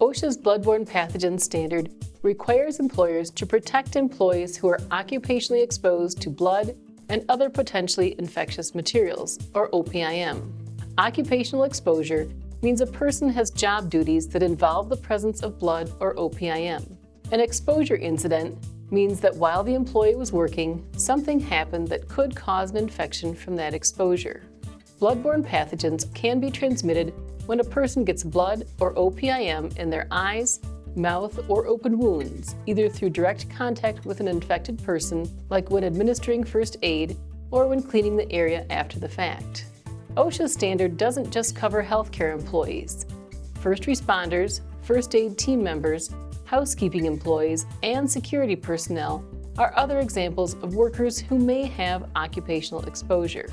OSHA's bloodborne pathogen standard requires employers to protect employees who are occupationally exposed to blood and other potentially infectious materials, or OPIM. Occupational exposure means a person has job duties that involve the presence of blood or OPIM. An exposure incident means that while the employee was working, something happened that could cause an infection from that exposure. Bloodborne pathogens can be transmitted when a person gets blood or OPIM in their eyes, mouth, or open wounds, either through direct contact with an infected person, like when administering first aid, or when cleaning the area after the fact. OSHA's standard doesn't just cover healthcare employees. First responders, first aid team members, housekeeping employees, and security personnel are other examples of workers who may have occupational exposure.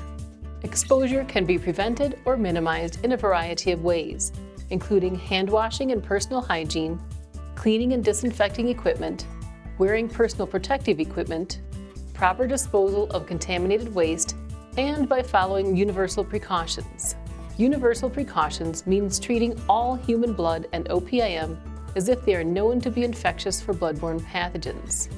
Exposure can be prevented or minimized in a variety of ways, including hand washing and personal hygiene, cleaning and disinfecting equipment, wearing personal protective equipment, proper disposal of contaminated waste, and by following universal precautions. Universal precautions means treating all human blood and OPIM as if they are known to be infectious for bloodborne pathogens.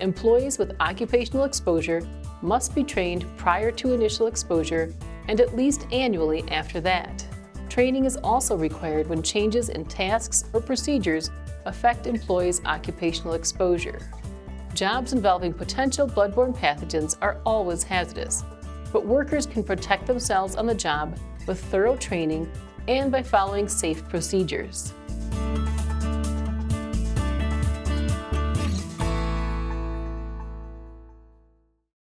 Employees with occupational exposure must be trained prior to initial exposure and at least annually after that. Training is also required when changes in tasks or procedures affect employees' occupational exposure. Jobs involving potential bloodborne pathogens are always hazardous, but workers can protect themselves on the job with thorough training and by following safe procedures.